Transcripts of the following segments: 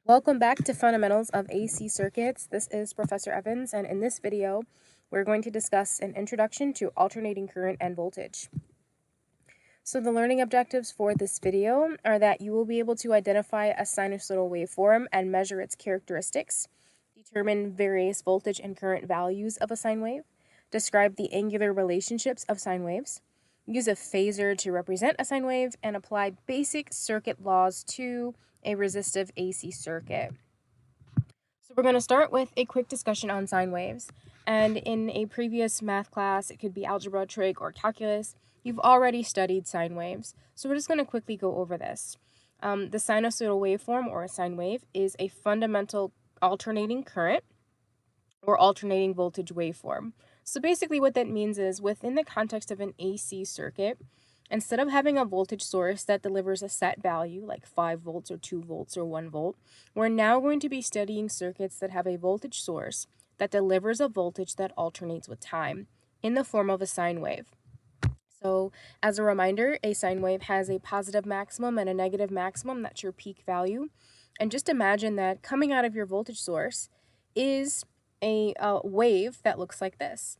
Welcome back to Fundamentals of AC Circuits. This is Professor Evans, and in this video, we're going to discuss an introduction to alternating current and voltage. So the learning objectives for this video are that you will be able to identify a sinusoidal waveform and measure its characteristics, determine various voltage and current values of a sine wave, describe the angular relationships of sine waves, use a phasor to represent a sine wave, and apply basic circuit laws to a resistive AC circuit. So we're going to start with a quick discussion on sine waves. And in a previous math class, it could be algebra, trig, or calculus, you've already studied sine waves. So we're just going to quickly go over this. The sinusoidal waveform, or a sine wave, is a fundamental alternating current or alternating voltage waveform. So basically what that means is within the context of an AC circuit, instead of having a voltage source that delivers a set value like 5 volts or 2 volts or 1 volt, we're now going to be studying circuits that have a voltage source that delivers a voltage that alternates with time in the form of a sine wave. So as a reminder, a sine wave has a positive maximum and a negative maximum. That's your peak value. And just imagine that coming out of your voltage source is a wave that looks like this.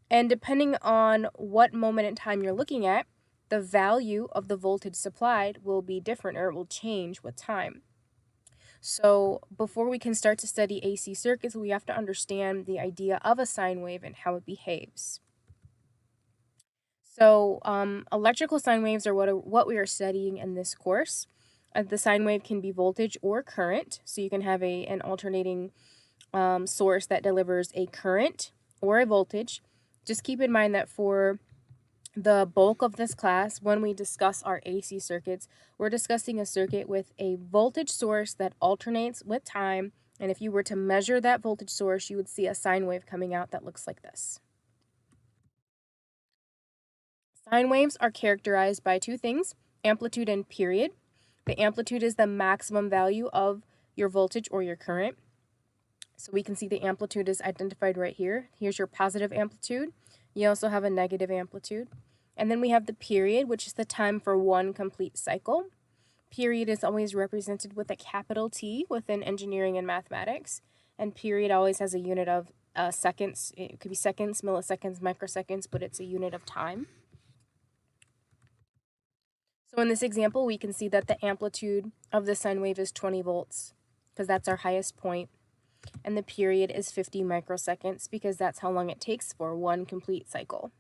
And depending on what moment in time you're looking at, the value of the voltage supplied will be different, or it will change with time. So before we can start to study AC circuits, we have to understand the idea of a sine wave and how it behaves. So electrical sine waves are what we are studying in this course. The sine wave can be voltage or current, so you can have an alternating source that delivers a current or a voltage. Just keep in mind that for the bulk of this class, when we discuss our AC circuits, we're discussing a circuit with a voltage source that alternates with time, and if you were to measure that voltage source, you would see a sine wave coming out that looks like this. Sine waves are characterized by two things, amplitude and period. The amplitude is the maximum value of your voltage or your current. So we can see the amplitude is identified right here. Here's your positive amplitude. You also have a negative amplitude. And then we have the period, which is the time for one complete cycle. Period is always represented with a capital T within engineering and mathematics. And period always has a unit of seconds. It could be seconds, milliseconds, microseconds, but it's a unit of time. So in this example, we can see that the amplitude of the sine wave is 20 volts because that's our highest point. And the period is 50 microseconds because that's how long it takes for one complete cycle.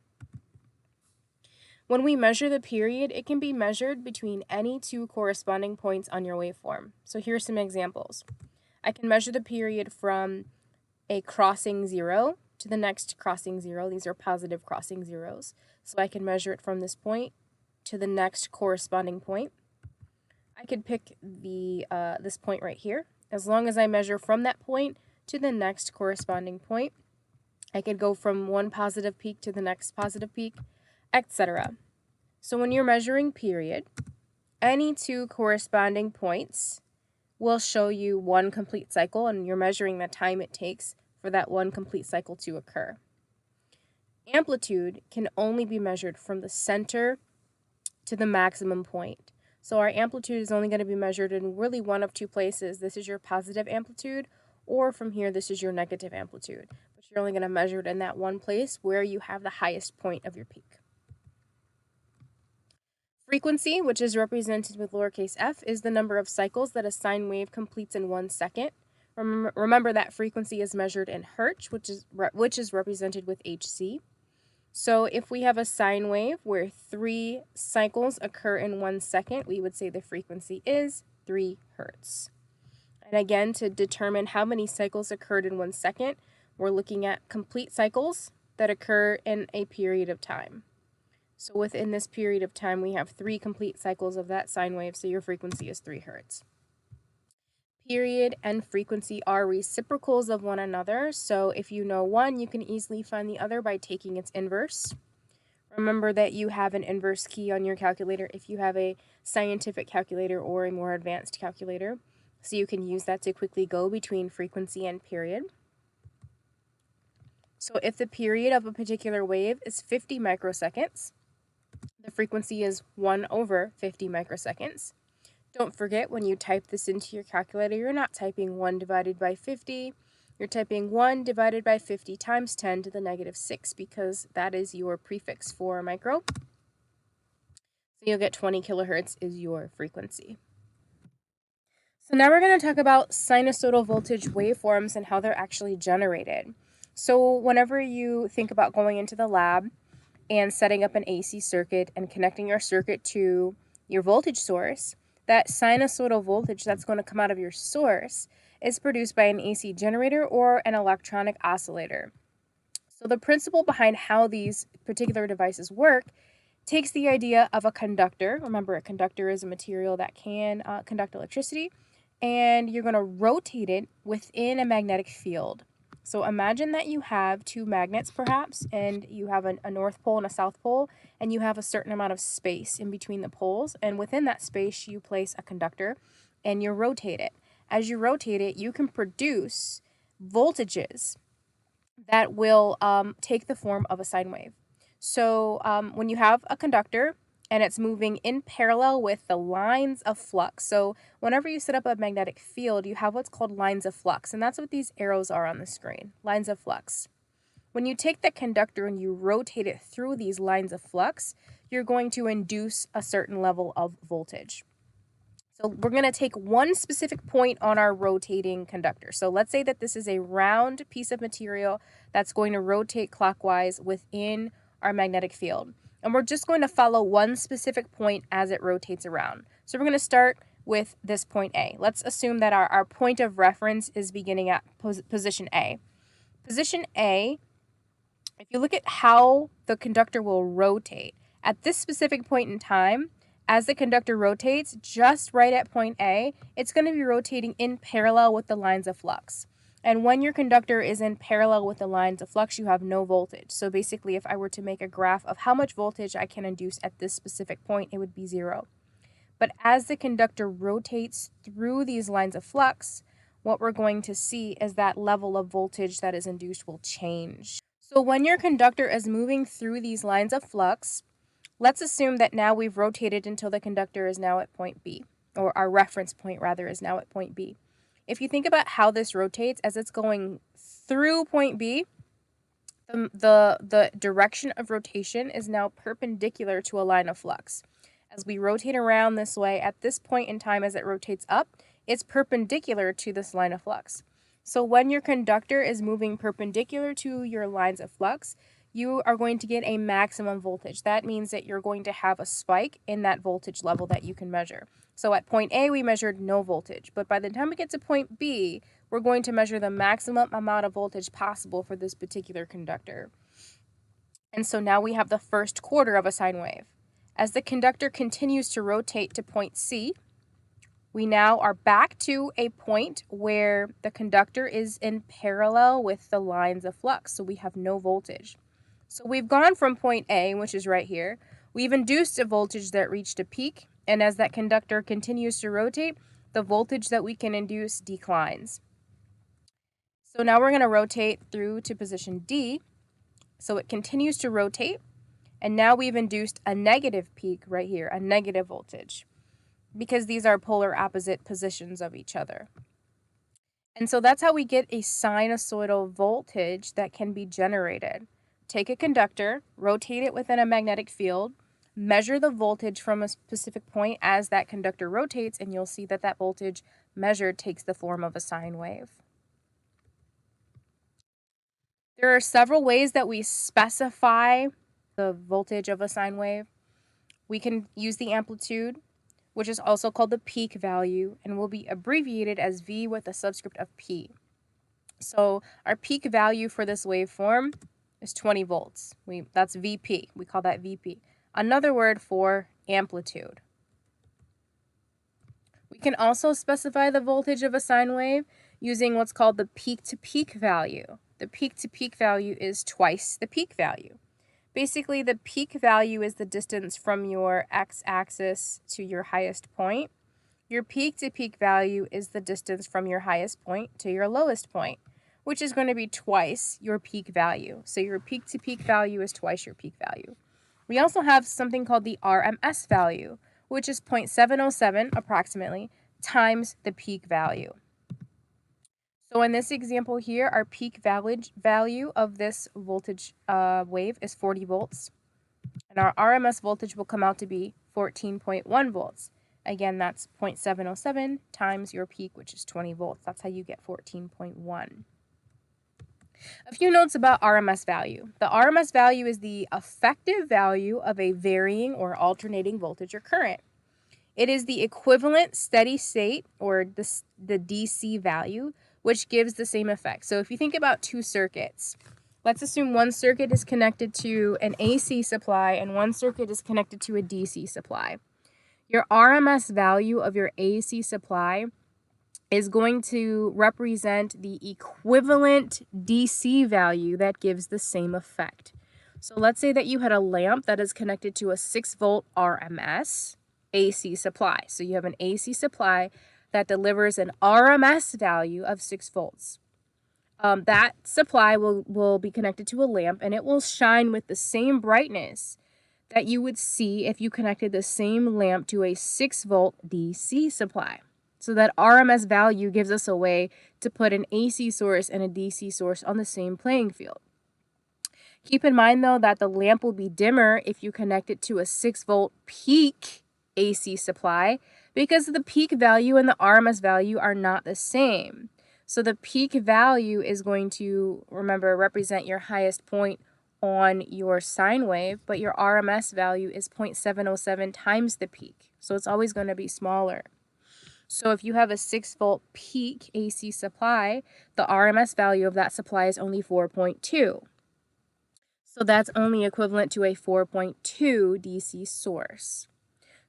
When we measure the period, it can be measured between any two corresponding points on your waveform. So here's some examples. I can measure the period from a crossing zero to the next crossing zero. These are positive crossing zeros. So I can measure it from this point to the next corresponding point. I could pick this point right here. As long as I measure from that point to the next corresponding point, I could go from one positive peak to the next positive peak, etc. So when you're measuring period, any two corresponding points will show you one complete cycle, and you're measuring the time it takes for that one complete cycle to occur. Amplitude can only be measured from the center to the maximum point. So our amplitude is only going to be measured in really one of two places. This is your positive amplitude, or from here, this is your negative amplitude. But you're only going to measure it in that one place where you have the highest point of your peak. Frequency, which is represented with lowercase f, is the number of cycles that a sine wave completes in 1 second. Remember that frequency is measured in hertz, which is represented with Hc. So if we have a sine wave where 3 cycles occur in 1 second, we would say the frequency is 3 hertz. And again, to determine how many cycles occurred in 1 second, we're looking at complete cycles that occur in a period of time. So within this period of time, we have 3 complete cycles of that sine wave, so your frequency is 3 hertz. Period and frequency are reciprocals of one another, so if you know one, you can easily find the other by taking its inverse. Remember that you have an inverse key on your calculator if you have a scientific calculator or a more advanced calculator, so you can use that to quickly go between frequency and period. So if the period of a particular wave is 50 microseconds, the frequency is 1 over 50 microseconds. Don't forget, when you type this into your calculator, you're not typing 1 divided by 50. You're typing 1 divided by 50 times 10 to the negative 6 because that is your prefix for micro. So you'll get 20 kilohertz is your frequency. So now we're going to talk about sinusoidal voltage waveforms and how they're actually generated. So whenever you think about going into the lab and setting up an AC circuit and connecting your circuit to your voltage source, that sinusoidal voltage that's going to come out of your source is produced by an AC generator or an electronic oscillator. So the principle behind how these particular devices work takes the idea of a conductor. Remember, a conductor is a material that can conduct electricity, and you're going to rotate it within a magnetic field. So imagine that you have two magnets perhaps, and you have a north pole and a south pole, and you have a certain amount of space in between the poles, and within that space you place a conductor and you rotate it. As you rotate it, you can produce voltages that will take the form of a sine wave. So when you have a conductor and it's moving in parallel with the lines of flux, so whenever you set up a magnetic field, you have what's called lines of flux, and that's what these arrows are on the screen, lines of flux. When you take the conductor and you rotate it through these lines of flux, you're going to induce a certain level of voltage. So we're going to take one specific point on our rotating conductor. So let's say that this is a round piece of material that's going to rotate clockwise within our magnetic field. And we're just going to follow one specific point as it rotates around. So we're going to start with this point A. Let's assume that our point of reference is beginning at position A. Position A, if you look at how the conductor will rotate, at this specific point in time, as the conductor rotates just right at point A, it's going to be rotating in parallel with the lines of flux. And when your conductor is in parallel with the lines of flux, you have no voltage. So basically, if I were to make a graph of how much voltage I can induce at this specific point, it would be 0. But as the conductor rotates through these lines of flux, what we're going to see is that level of voltage that is induced will change. So when your conductor is moving through these lines of flux, let's assume that now we've rotated until the conductor is now at point B, or our reference point rather is now at point B. If you think about how this rotates as it's going through point B, the direction of rotation is now perpendicular to a line of flux. As we rotate around this way, at this point in time as it rotates up, it's perpendicular to this line of flux. So when your conductor is moving perpendicular to your lines of flux, you are going to get a maximum voltage. That means that you're going to have a spike in that voltage level that you can measure. So at point A, we measured no voltage, but by the time we get to point B, we're going to measure the maximum amount of voltage possible for this particular conductor. And so now we have the first quarter of a sine wave. As the conductor continues to rotate to point C, we now are back to a point where the conductor is in parallel with the lines of flux, so we have no voltage. So we've gone from point A, which is right here, we've induced a voltage that reached a peak, and as that conductor continues to rotate, the voltage that we can induce declines. So now we're going to rotate through to position D, so it continues to rotate, and now we've induced a negative peak right here, a negative voltage, because these are polar opposite positions of each other. And so that's how we get a sinusoidal voltage that can be generated. Take a conductor, rotate it within a magnetic field, measure the voltage from a specific point as that conductor rotates, and you'll see that that voltage measured takes the form of a sine wave. There are several ways that we specify the voltage of a sine wave. We can use the amplitude, which is also called the peak value, and will be abbreviated as V with a subscript of P. So our peak value for this waveform is 20 volts. That's VP. We call that VP. Another word for amplitude. We can also specify the voltage of a sine wave using what's called the peak-to-peak value. The peak-to-peak value is twice the peak value. Basically, the peak value is the distance from your x-axis to your highest point. Your peak-to-peak value is the distance from your highest point to your lowest point, which is going to be twice your peak value. So your peak-to-peak value is twice your peak value. We also have something called the RMS value, which is 0.707 approximately, times the peak value. So in this example here, our peak value of this voltage wave is 40 volts. And our RMS voltage will come out to be 14.1 volts. Again, that's 0.707 times your peak, which is 20 volts. That's how you get 14.1. A few notes about RMS value. The RMS value is the effective value of a varying or alternating voltage or current. It is the equivalent steady state, or the DC value, which gives the same effect. So if you think about two circuits, let's assume one circuit is connected to an AC supply and one circuit is connected to a DC supply. Your RMS value of your AC supply is going to represent the equivalent DC value that gives the same effect. So let's say that you had a lamp that is connected to a 6-volt RMS AC supply. So you have an AC supply that delivers an RMS value of 6 volts. That supply will be connected to a lamp, and it will shine with the same brightness that you would see if you connected the same lamp to a 6-volt DC supply. So that RMS value gives us a way to put an AC source and a DC source on the same playing field. Keep in mind, though, that the lamp will be dimmer if you connect it to a 6-volt peak AC supply, because the peak value and the RMS value are not the same. So the peak value is going to, remember, represent your highest point on your sine wave, but your RMS value is 0.707 times the peak. So it's always going to be smaller. So if you have a 6-volt peak AC supply, the RMS value of that supply is only 4.2. So that's only equivalent to a 4.2 DC source.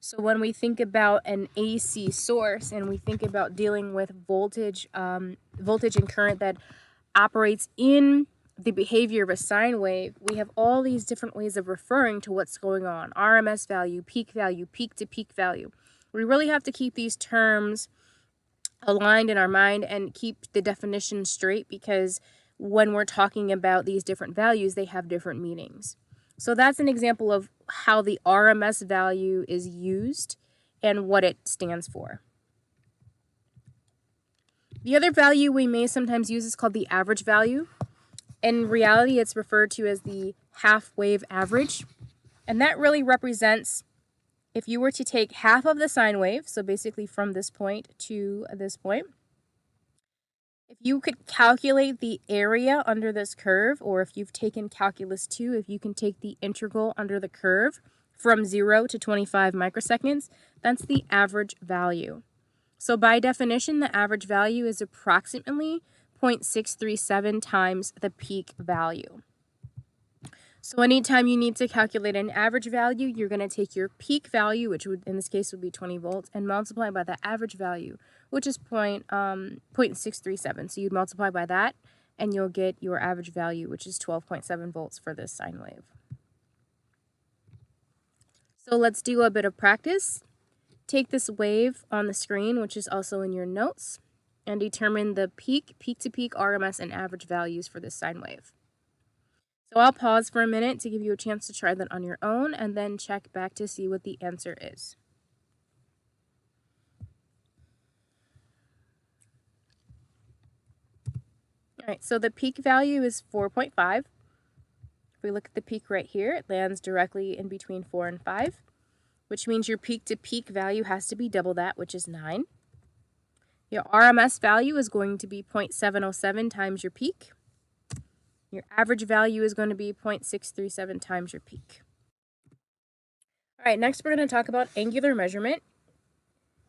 So when we think about an AC source and we think about dealing with voltage and current that operates in the behavior of a sine wave, we have all these different ways of referring to what's going on. RMS value, peak to peak value. We really have to keep these terms aligned in our mind and keep the definition straight, because when we're talking about these different values, they have different meanings. So that's an example of how the RMS value is used and what it stands for. The other value we may sometimes use is called the average value. In reality, it's referred to as the half-wave average. And that really represents, if you were to take half of the sine wave, so basically from this point to this point, if you could calculate the area under this curve, or if you've taken calculus 2, if you can take the integral under the curve from 0 to 25 microseconds, that's the average value. So by definition, the average value is approximately 0.637 times the peak value. So anytime you need to calculate an average value, you're going to take your peak value, which would in this case would be 20 volts, and multiply by the average value, which is 0.637. So you'd multiply by that, and you'll get your average value, which is 12.7 volts for this sine wave. So let's do a bit of practice. Take this wave on the screen, which is also in your notes, and determine the peak-to-peak RMS and average values for this sine wave. So I'll pause for a minute to give you a chance to try that on your own, and then check back to see what the answer is. All right, so the peak value is 4.5. If we look at the peak right here, it lands directly in between 4 and 5, which means your peak-to-peak value has to be double that, which is 9. Your RMS value is going to be 0.707 times your peak. Your average value is going to be 0.637 times your peak. All right, next we're going to talk about angular measurement.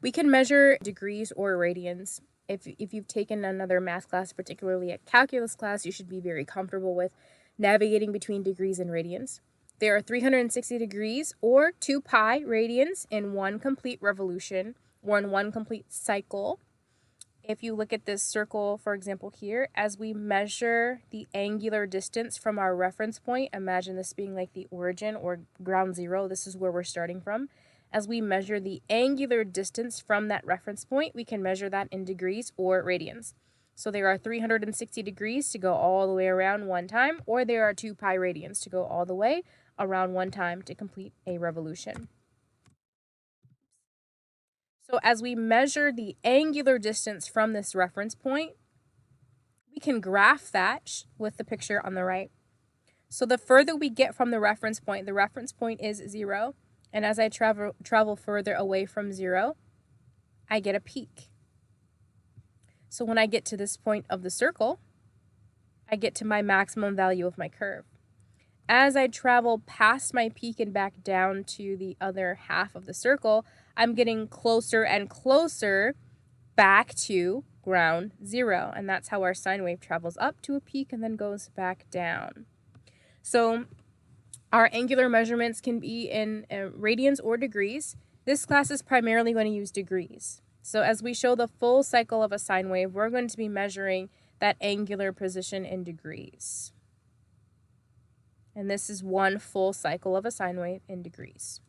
We can measure degrees or radians. If you've taken another math class, particularly a calculus class, you should be very comfortable with navigating between degrees and radians. There are 360 degrees or 2 pi radians in one complete revolution or in one complete cycle. If you look at this circle, for example, here, as we measure the angular distance from our reference point, imagine this being like the origin or ground zero, this is where we're starting from. As we measure the angular distance from that reference point, we can measure that in degrees or radians. So there are 360 degrees to go all the way around one time, or there are 2 pi radians to go all the way around one time to complete a revolution. So as we measure the angular distance from this reference point, we can graph that with the picture on the right. So the further we get from the reference point is 0, and as I travel further away from 0, I get a peak. So when I get to this point of the circle, I get to my maximum value of my curve. As I travel past my peak and back down to the other half of the circle, I'm getting closer and closer back to ground zero. And that's how our sine wave travels up to a peak and then goes back down. So our angular measurements can be in radians or degrees. This class is primarily going to use degrees. So as we show the full cycle of a sine wave, we're going to be measuring that angular position in degrees. And this is one full cycle of a sine wave in degrees.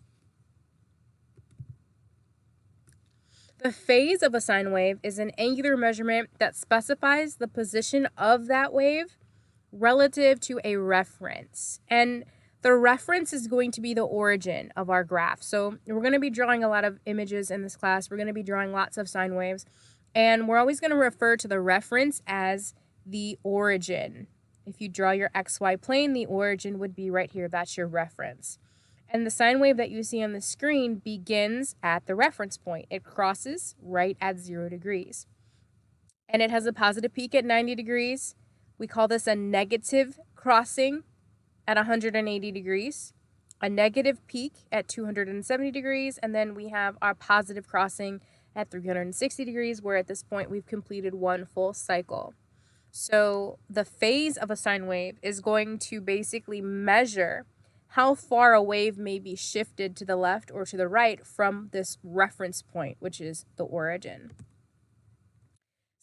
The phase of a sine wave is an angular measurement that specifies the position of that wave relative to a reference. And the reference is going to be the origin of our graph. So we're going to be drawing a lot of images in this class. We're going to be drawing lots of sine waves. And we're always going to refer to the reference as the origin. If you draw your XY plane, the origin would be right here. That's your reference. And the sine wave that you see on the screen begins at the reference point. It crosses right at 0 degrees. And it has a positive peak at 90 degrees. We call this a negative crossing at 180 degrees, a negative peak at 270 degrees, and then we have our positive crossing at 360 degrees, where at this point we've completed one full cycle. So the phase of a sine wave is going to basically measure how far a wave may be shifted to the left or to the right from this reference point, which is the origin.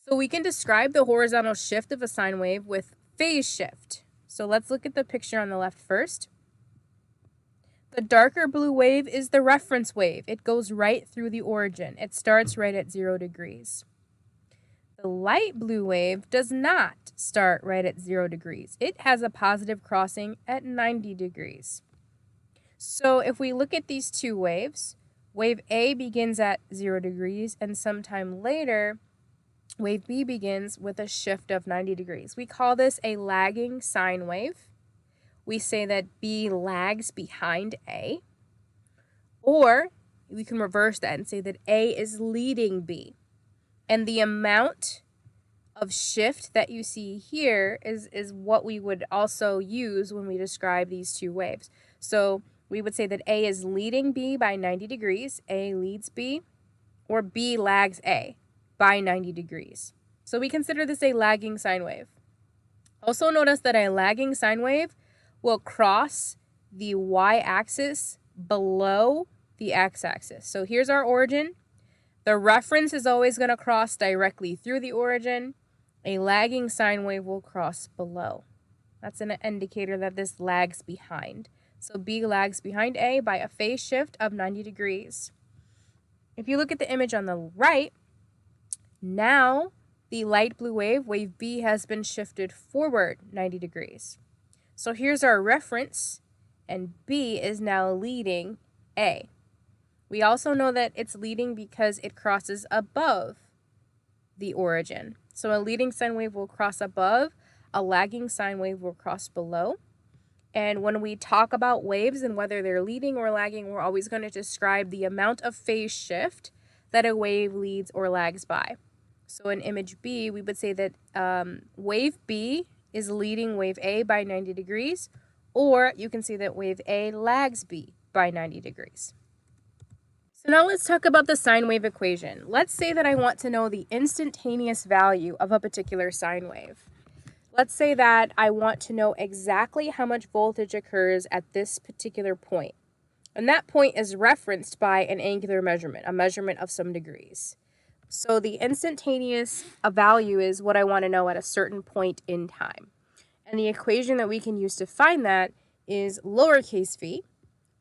So we can describe the horizontal shift of a sine wave with phase shift. So let's look at the picture on the left first. The darker blue wave is the reference wave. It goes right through the origin. It starts right at 0 degrees. The light blue wave does not start right at 0 degrees. It has a positive crossing at 90 degrees. So if we look at these two waves, wave A begins at 0 degrees, and sometime later, wave B begins with a shift of 90 degrees. We call this a lagging sine wave. We say that B lags behind A. Or we can reverse that and say that A is leading B. And the amount of shift that you see here is what we would also use when we describe these two waves. So we would say that A is leading B by 90 degrees, A leads B, or B lags A by 90 degrees. So we consider this a lagging sine wave. Also notice that a lagging sine wave will cross the y-axis below the x-axis. So here's our origin. The reference is always going to cross directly through the origin. A lagging sine wave will cross below. That's an indicator that this lags behind. So B lags behind A by a phase shift of 90 degrees. If you look at the image on the right, now the light blue wave, wave B, has been shifted forward 90 degrees. So here's our reference, and B is now leading A. We also know that it's leading because it crosses above the origin. So a leading sine wave will cross above, a lagging sine wave will cross below. And when we talk about waves and whether they're leading or lagging, we're always going to describe the amount of phase shift that a wave leads or lags by. So in image B, we would say that wave B is leading wave A by 90 degrees, or you can say that wave A lags B by 90 degrees. So now let's talk about the sine wave equation. Let's say that I want to know the instantaneous value of a particular sine wave. Let's say that I want to know exactly how much voltage occurs at this particular point. And that point is referenced by an angular measurement, a measurement of some degrees. So the instantaneous value is what I want to know at a certain point in time. And the equation that we can use to find that is lowercase v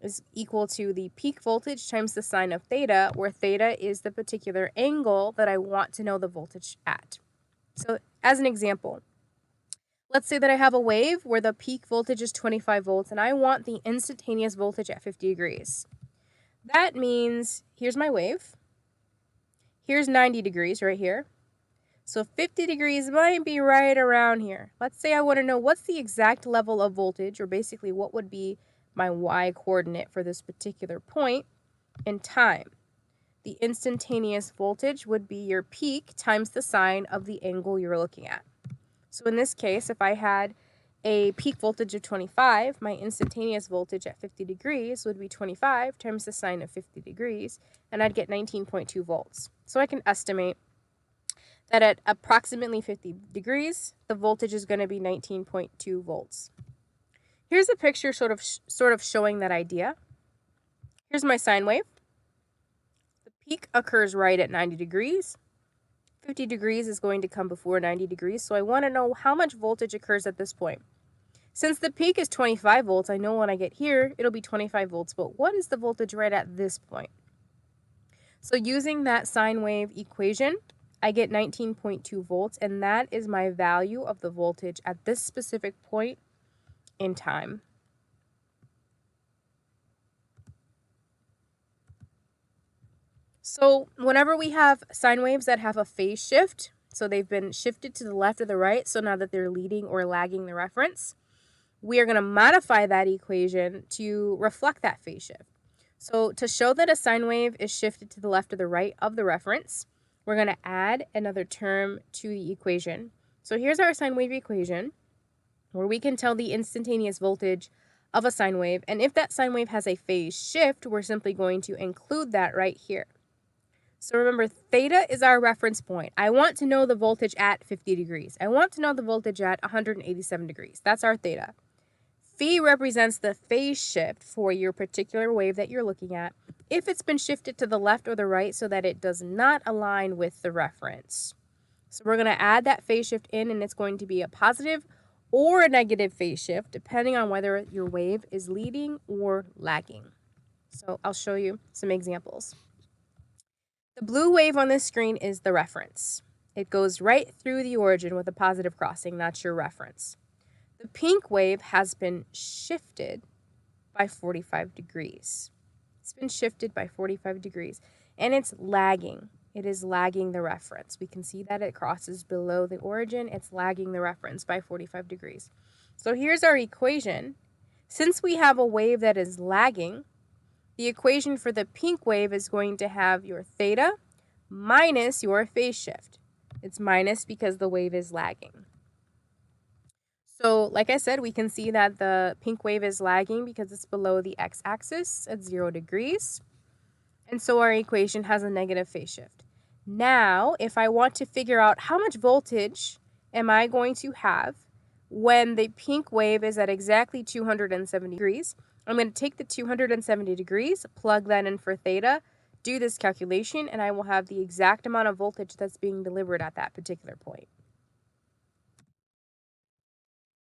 is equal to the peak voltage times the sine of theta, where theta is the particular angle that I want to know the voltage at. So as an example, let's say that I have a wave where the peak voltage is 25 volts and I want the instantaneous voltage at 50 degrees. That means, here's my wave. Here's 90 degrees right here. So 50 degrees might be right around here. Let's say I want to know what's the exact level of voltage, or basically what would be my y coordinate for this particular point in time. The instantaneous voltage would be your peak times the sine of the angle you're looking at. So in this case, if I had a peak voltage of 25, my instantaneous voltage at 50 degrees would be 25 times the sine of 50 degrees, and I'd get 19.2 volts. So I can estimate that at approximately 50 degrees, the voltage is going to be 19.2 volts. Here's a picture sort of showing that idea. Here's my sine wave. The peak occurs right at 90 degrees. 50 degrees is going to come before 90 degrees, so I want to know how much voltage occurs at this point. Since the peak is 25 volts, I know when I get here, it'll be 25 volts, but what is the voltage right at this point? So using that sine wave equation, I get 19.2 volts, and that is my value of the voltage at this specific point in time. So whenever we have sine waves that have a phase shift, so they've been shifted to the left or the right, so now that they're leading or lagging the reference, we are going to modify that equation to reflect that phase shift. So to show that a sine wave is shifted to the left or the right of the reference, we're going to add another term to the equation. So here's our sine wave equation, where we can tell the instantaneous voltage of a sine wave. And if that sine wave has a phase shift, we're simply going to include that right here. So remember, theta is our reference point. I want to know the voltage at 50 degrees. I want to know the voltage at 187 degrees. That's our theta. Phi represents the phase shift for your particular wave that you're looking at, if it's been shifted to the left or the right so that it does not align with the reference. So we're going to add that phase shift in, and it's going to be a positive or a negative phase shift, depending on whether your wave is leading or lagging. So I'll show you some examples. The blue wave on this screen is the reference. It goes right through the origin with a positive crossing. That's your reference. The pink wave has been shifted by 45 degrees. It's been shifted by 45 degrees, and it's lagging. It is lagging the reference. We can see that it crosses below the origin. It's lagging the reference by 45 degrees. So here's our equation. Since we have a wave that is lagging, the equation for the pink wave is going to have your theta minus your phase shift. It's minus because the wave is lagging. So like I said, we can see that the pink wave is lagging because it's below the x-axis at 0 degrees. And so our equation has a negative phase shift. Now, if I want to figure out how much voltage am I going to have when the pink wave is at exactly 270 degrees, I'm going to take the 270 degrees, plug that in for theta, do this calculation, and I will have the exact amount of voltage that's being delivered at that particular point.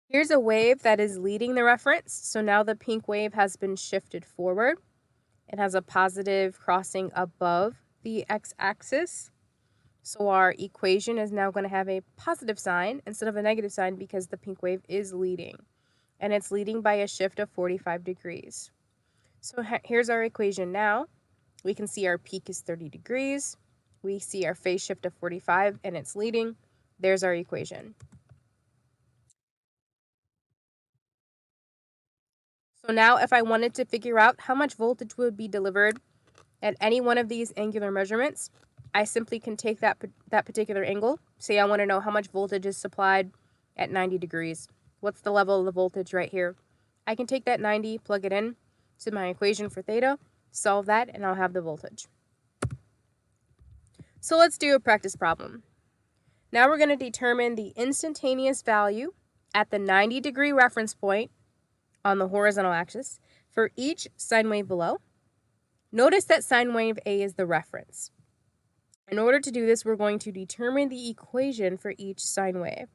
Here's a wave that is leading the reference. So now the pink wave has been shifted forward. It has a positive crossing above the x-axis. So our equation is now going to have a positive sign instead of a negative sign because the pink wave is leading. And it's leading by a shift of 45 degrees. So here's our equation now. We can see our peak is 30 degrees. We see our phase shift of 45 and it's leading. There's our equation. So now if I wanted to figure out how much voltage would be delivered at any one of these angular measurements, I simply can take that particular angle. Say I want to know how much voltage is supplied at 90 degrees. What's the level of the voltage right here? I can take that 90, plug it in to my equation for theta, solve that, and I'll have the voltage. So let's do a practice problem. Now we're going to determine the instantaneous value at the 90-degree reference point on the horizontal axis for each sine wave below. Notice that sine wave A is the reference. In order to do this, we're going to determine the equation for each sine wave.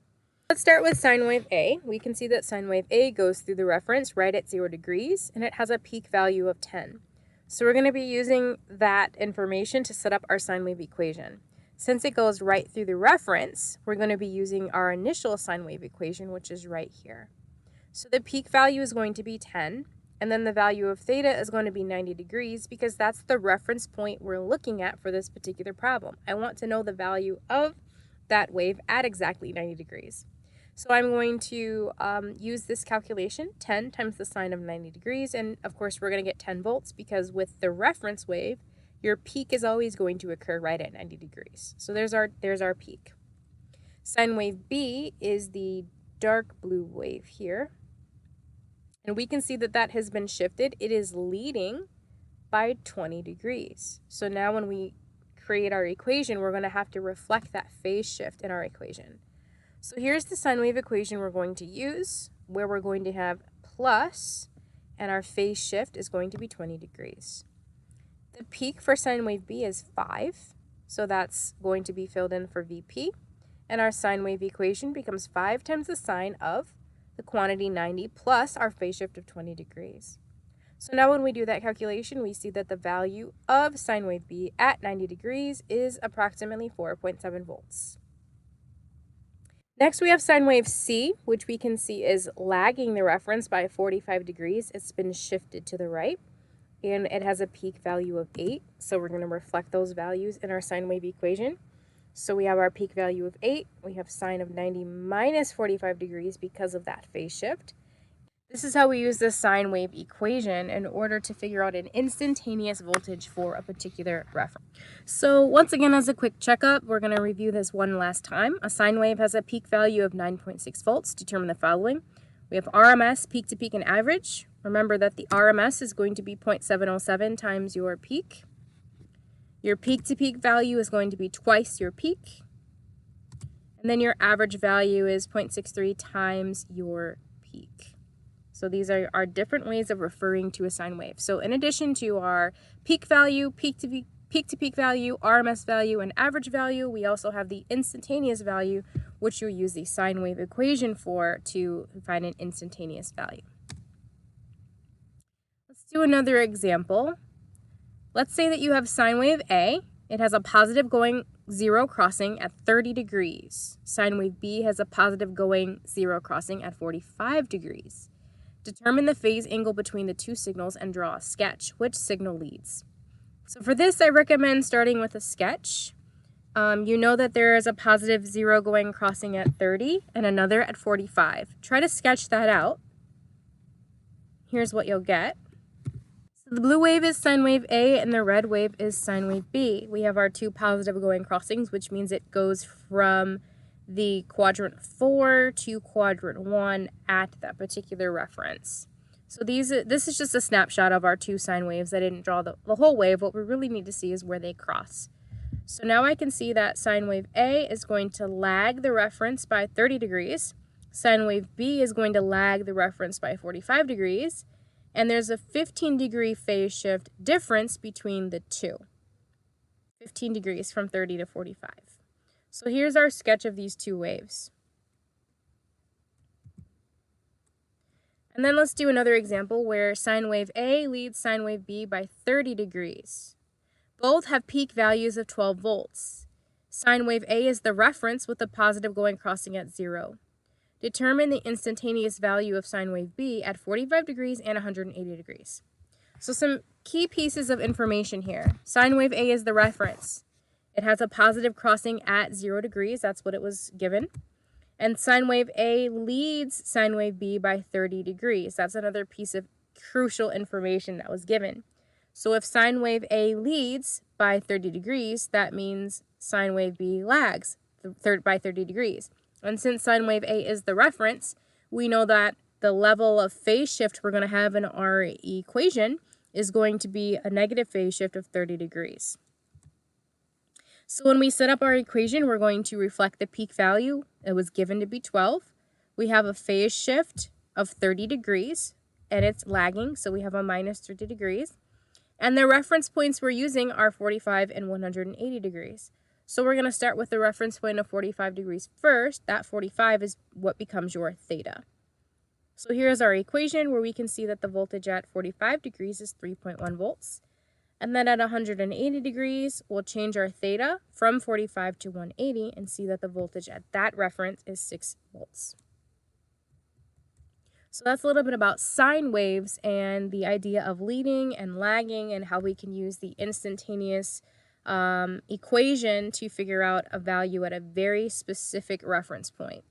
Let's start with sine wave A. We can see that sine wave A goes through the reference right at 0 degrees, and it has a peak value of 10. So we're going to be using that information to set up our sine wave equation. Since it goes right through the reference, we're going to be using our initial sine wave equation, which is right here. So the peak value is going to be 10. And then the value of theta is going to be 90 degrees because that's the reference point we're looking at for this particular problem. I want to know the value of that wave at exactly 90 degrees. So I'm going to use this calculation, 10 times the sine of 90 degrees, and of course we're going to get 10 volts because with the reference wave, your peak is always going to occur right at 90 degrees. So there's our peak. Sine wave B is the dark blue wave here. And we can see that that has been shifted. It is leading by 20 degrees. So now when we create our equation, we're going to have to reflect that phase shift in our equation. So here's the sine wave equation we're going to use, where we're going to have plus, and our phase shift is going to be 20 degrees. The peak for sine wave B is 5, so that's going to be filled in for VP. And our sine wave equation becomes 5 times the sine of the quantity 90 plus our phase shift of 20 degrees. So now when we do that calculation, we see that the value of sine wave B at 90 degrees is approximately 4.7 volts. Next we have sine wave C, which we can see is lagging the reference by 45 degrees. It's been shifted to the right, and it has a peak value of 8. So we're going to reflect those values in our sine wave equation. So we have our peak value of 8, we have sine of 90 minus 45 degrees because of that phase shift. This is how we use the sine wave equation in order to figure out an instantaneous voltage for a particular reference. So once again, as a quick checkup, we're going to review this one last time. A sine wave has a peak value of 9.6 volts. Determine the following. We have RMS, peak to peak, and average. Remember that the RMS is going to be 0.707 times your peak. Your peak-to-peak value is going to be twice your peak. And then your average value is 0.63 times your peak. So these are our different ways of referring to a sine wave. So in addition to our peak value, peak-to-peak value, RMS value, and average value, we also have the instantaneous value, which you'll use the sine wave equation for to find an instantaneous value. Let's do another example. Let's say that you have sine wave A. It has a positive going 0 crossing at 30 degrees. Sine wave B has a positive going 0 crossing at 45 degrees. Determine the phase angle between the two signals and draw a sketch. Which signal leads? So for this, I recommend starting with a sketch. You know that there is a positive 0 going crossing at 30 and another at 45. Try to sketch that out. Here's what you'll get. The blue wave is sine wave A and the red wave is sine wave B. We have our two positive going crossings, which means it goes from the quadrant 4 to quadrant 1 at that particular reference. So this is just a snapshot of our two sine waves. I didn't draw the whole wave. What we really need to see is where they cross. So now I can see that sine wave A is going to lag the reference by 30 degrees. Sine wave B is going to lag the reference by 45 degrees. And there's a 15-degree phase shift difference between the two. 15 degrees from 30 to 45. So here's our sketch of these two waves. And then let's do another example where sine wave A leads sine wave B by 30 degrees. Both have peak values of 12 volts. Sine wave A is the reference with the positive going crossing at 0. Determine the instantaneous value of sine wave B at 45 degrees and 180 degrees. So some key pieces of information here. Sine wave A is the reference. It has a positive crossing at 0 degrees. That's what it was given. And sine wave A leads sine wave B by 30 degrees. That's another piece of crucial information that was given. So if sine wave A leads by 30 degrees, that means sine wave B lags by 30 degrees. And since sine wave A is the reference, we know that the level of phase shift we're going to have in our equation is going to be a negative phase shift of 30 degrees. So when we set up our equation, we're going to reflect the peak value. It was given to be 12. We have a phase shift of 30 degrees, and it's lagging, so we have a minus 30 degrees. And the reference points we're using are 45 and 180 degrees. So we're going to start with the reference point of 45 degrees first. That 45 is what becomes your theta. So here's our equation where we can see that the voltage at 45 degrees is 3.1 volts. And then at 180 degrees, we'll change our theta from 45 to 180 and see that the voltage at that reference is 6 volts. So that's a little bit about sine waves and the idea of leading and lagging and how we can use the instantaneous equation to figure out a value at a very specific reference point.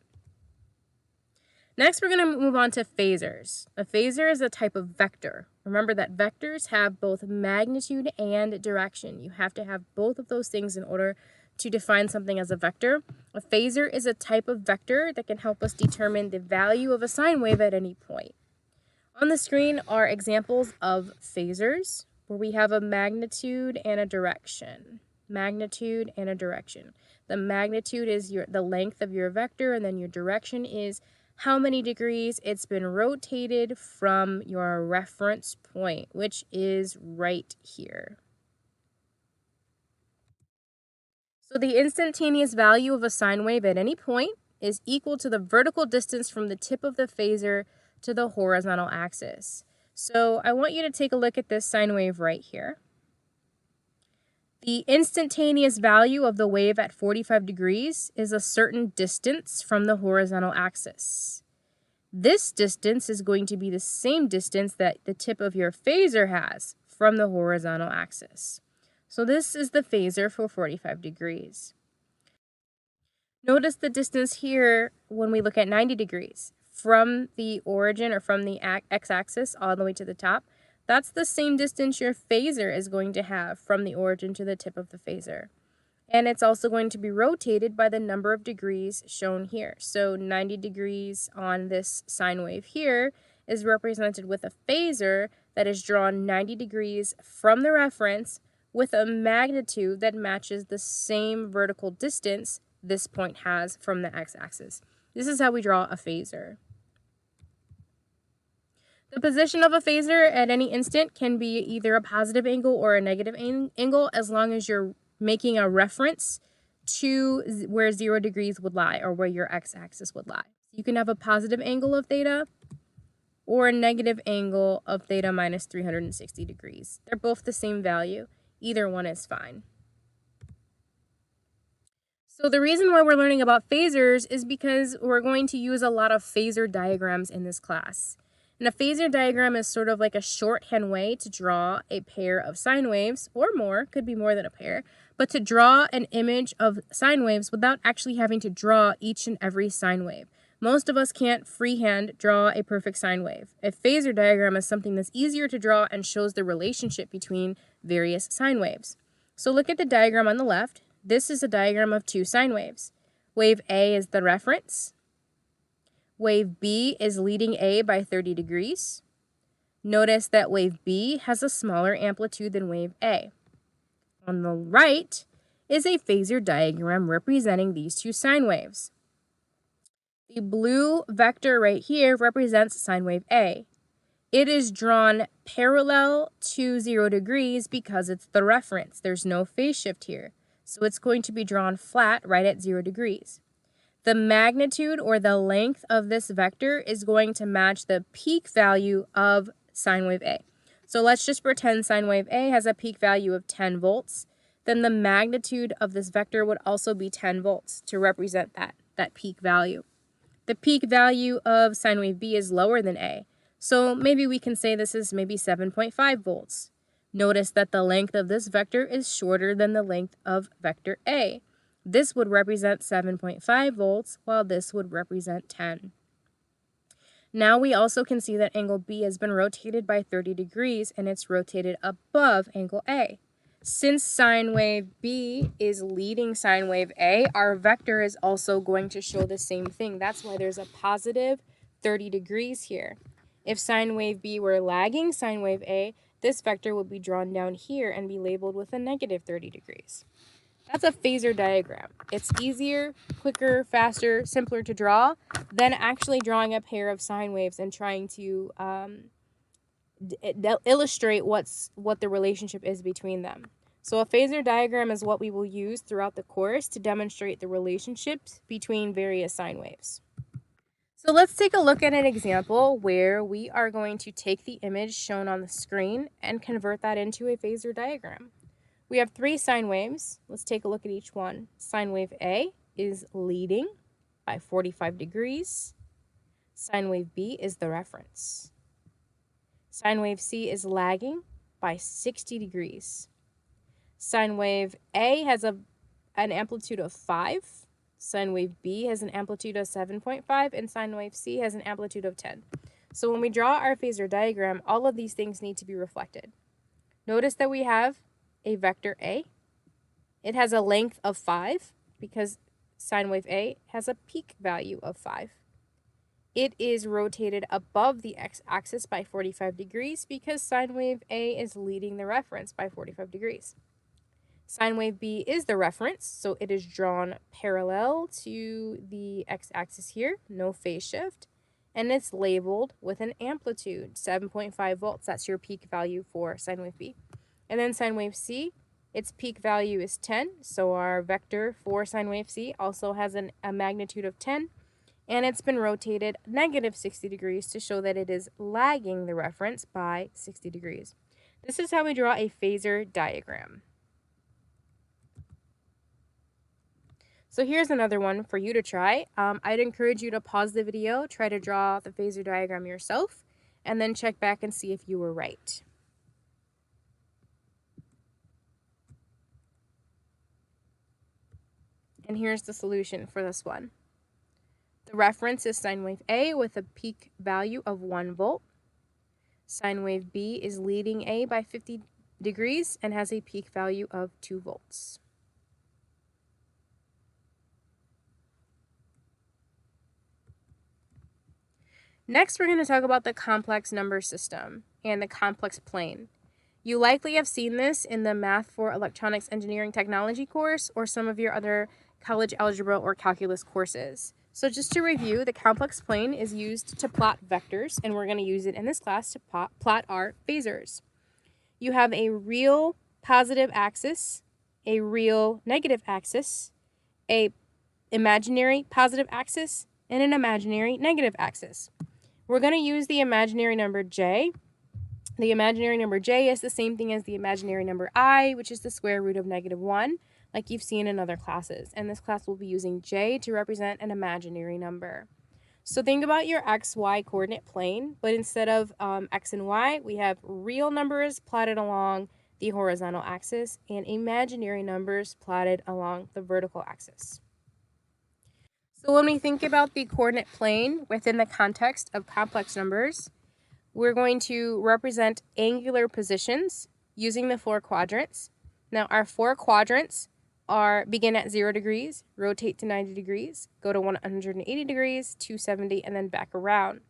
Next, we're going to move on to phasors. A phasor is a type of vector. Remember that vectors have both magnitude and direction. You have to have both of those things in order to define something as a vector. A phasor is a type of vector that can help us determine the value of a sine wave at any point. On the screen are examples of phasors where we have a magnitude and a direction. Magnitude and a direction. The magnitude is the length of your vector, and then your direction is how many degrees it's been rotated from your reference point, which is right here. So the instantaneous value of a sine wave at any point is equal to the vertical distance from the tip of the phasor to the horizontal axis. So I want you to take a look at this sine wave right here. The instantaneous value of the wave at 45 degrees is a certain distance from the horizontal axis. This distance is going to be the same distance that the tip of your phasor has from the horizontal axis. So this is the phasor for 45 degrees. Notice the distance here when we look at 90 degrees from the origin or from the x-axis all the way to the top. That's the same distance your phasor is going to have from the origin to the tip of the phasor. And it's also going to be rotated by the number of degrees shown here. So 90 degrees on this sine wave here is represented with a phasor that is drawn 90 degrees from the reference with a magnitude that matches the same vertical distance this point has from the x-axis. This is how we draw a phasor. The position of a phasor at any instant can be either a positive angle or a negative angle, as long as you're making a reference to where 0 degrees would lie, or where your x-axis would lie. You can have a positive angle of theta or a negative angle of theta minus 360 degrees. They're both the same value. Either one is fine. So the reason why we're learning about phasors is because we're going to use a lot of phasor diagrams in this class. And a phasor diagram is sort of like a shorthand way to draw a pair of sine waves, or more, could be more than a pair, but to draw an image of sine waves without actually having to draw each and every sine wave. Most of us can't freehand draw a perfect sine wave. A phasor diagram is something that's easier to draw and shows the relationship between various sine waves. So look at the diagram on the left. This is a diagram of two sine waves. Wave A is the reference. Wave B is leading A by 30 degrees. Notice that wave B has a smaller amplitude than wave A. On the right is a phasor diagram representing these two sine waves. The blue vector right here represents sine wave A. It is drawn parallel to 0 degrees because it's the reference. There's no phase shift here. So it's going to be drawn flat right at 0 degrees. The magnitude or the length of this vector is going to match the peak value of sine wave A. So let's just pretend sine wave A has a peak value of 10 volts. Then the magnitude of this vector would also be 10 volts to represent that peak value. The peak value of sine wave B is lower than A. So maybe we can say this is maybe 7.5 volts. Notice that the length of this vector is shorter than the length of vector A. This would represent 7.5 volts, while this would represent 10. Now we also can see that angle B has been rotated by 30 degrees, and it's rotated above angle A. Since sine wave B is leading sine wave A, our vector is also going to show the same thing. That's why there's a positive 30 degrees here. If sine wave B were lagging sine wave A, this vector would be drawn down here and be labeled with a negative 30 degrees. That's a phasor diagram. It's easier, quicker, faster, simpler to draw than actually drawing a pair of sine waves and trying to illustrate what the relationship is between them. So a phasor diagram is what we will use throughout the course to demonstrate the relationships between various sine waves. So let's take a look at an example where we are going to take the image shown on the screen and convert that into a phasor diagram. We have 3 sine waves. Let's take a look at each one. Sine wave A is leading by 45 degrees. Sine wave B is the reference. Sine wave C is lagging by 60 degrees. Sine wave A has an amplitude of 5. Sine wave B has an amplitude of 7.5, and sine wave C has an amplitude of 10. So when we draw our phasor diagram, all of these things need to be reflected. Notice that we have a vector A. It has a length of 5 because sine wave A has a peak value of 5. It is rotated above the x-axis by 45 degrees because sine wave A is leading the reference by 45 degrees. Sine wave B is the reference, so it is drawn parallel to the x-axis here, no phase shift, and it's labeled with an amplitude, 7.5 volts. That's your peak value for sine wave B. And then sine wave C, its peak value is 10, so our vector for sine wave C also has a magnitude of 10, and it's been rotated negative 60 degrees to show that it is lagging the reference by 60 degrees. This is how we draw a phasor diagram. So here's another one for you to try. I'd encourage you to pause the video, try to draw the phasor diagram yourself, and then check back and see if you were right. And here's the solution for this one. The reference is sine wave A with a peak value of 1 volt. Sine wave B is leading A by 50 degrees and has a peak value of 2 volts. Next, we're going to talk about the complex number system and the complex plane. You likely have seen this in the Math for Electronics Engineering Technology course or some of your other college algebra or calculus courses. So just to review, the complex plane is used to plot vectors, and we're going to use it in this class to plot our phasors. You have a real positive axis, a real negative axis, a imaginary positive axis, and an imaginary negative axis. We're going to use the imaginary number j. The imaginary number j is the same thing as the imaginary number I, which is the square root of -1, like you've seen in other classes. And this class will be using j to represent an imaginary number. So think about your xy coordinate plane, but instead of x and y, we have real numbers plotted along the horizontal axis and imaginary numbers plotted along the vertical axis. So when we think about the coordinate plane within the context of complex numbers, we're going to represent angular positions using the 4 quadrants. Now our 4 quadrants begin at 0 degrees, rotate to 90 degrees, go to 180 degrees, 270, and then back around.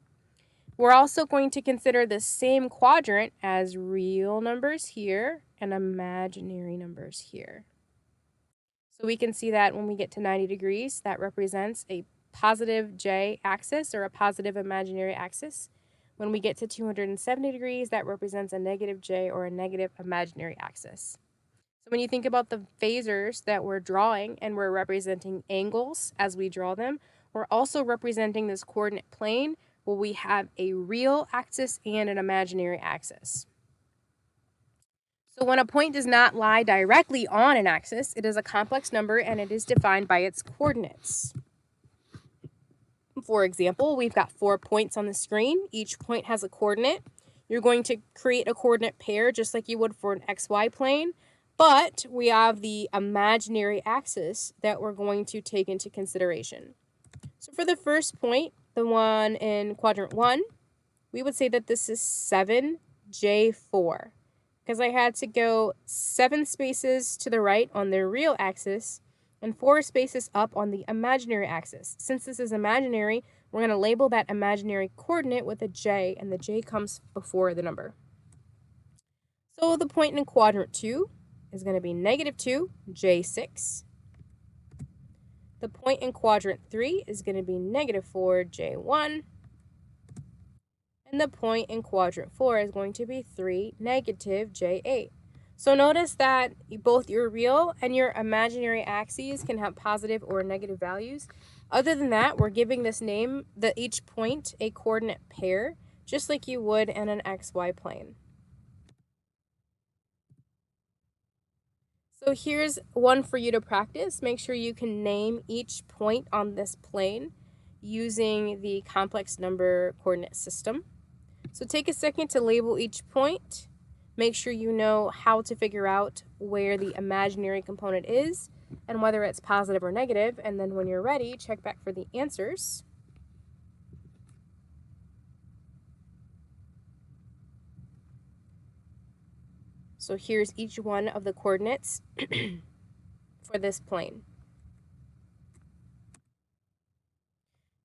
We're also going to consider the same quadrant as real numbers here and imaginary numbers here. So we can see that when we get to 90 degrees, that represents a positive j axis or a positive imaginary axis. When we get to 270 degrees, that represents a negative j or a negative imaginary axis. So when you think about the phasors that we're drawing and we're representing angles as we draw them, we're also representing this coordinate plane where we have a real axis and an imaginary axis. So when a point does not lie directly on an axis, it is a complex number and it is defined by its coordinates. For example, we've got 4 points on the screen. Each point has a coordinate. You're going to create a coordinate pair just like you would for an xy plane, but we have the imaginary axis that we're going to take into consideration. So for the first point, the one in quadrant 1, we would say that this is 7J4. Because I had to go 7 spaces to the right on the real axis and 4 spaces up on the imaginary axis. Since this is imaginary, we're going to label that imaginary coordinate with a j, and the j comes before the number. So the point in quadrant 2 is going to be -2, j6. The point in quadrant 3 is going to be -4, j1. And the point in quadrant 4 is going to be 3, -j8. So notice that both your real and your imaginary axes can have positive or negative values. Other than that, we're giving this name, each point, a coordinate pair, just like you would in an xy plane. So here's one for you to practice. Make sure you can name each point on this plane. using the complex number coordinate system. So take a second to label each point. Make sure you know how to figure out where the imaginary component is and whether it's positive or negative, and then when you're ready, check back for the answers. So here's each one of the coordinates for this plane.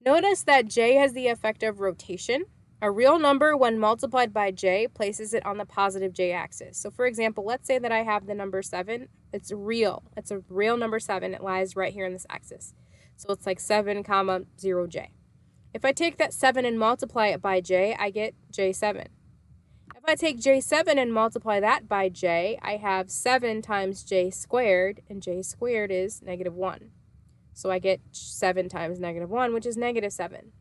Notice that J has the effect of rotation. A real number, when multiplied by J, places it on the positive J axis. So for example, let's say that I have the number 7. It's real. It's a real number 7. It lies right here in this axis. So it's like 7, 0J. If I take that 7 and multiply it by J, I get J7. If I take J7 and multiply that by J, I have 7 times J squared, and J squared is -1. So I get 7 times -1, which is -7.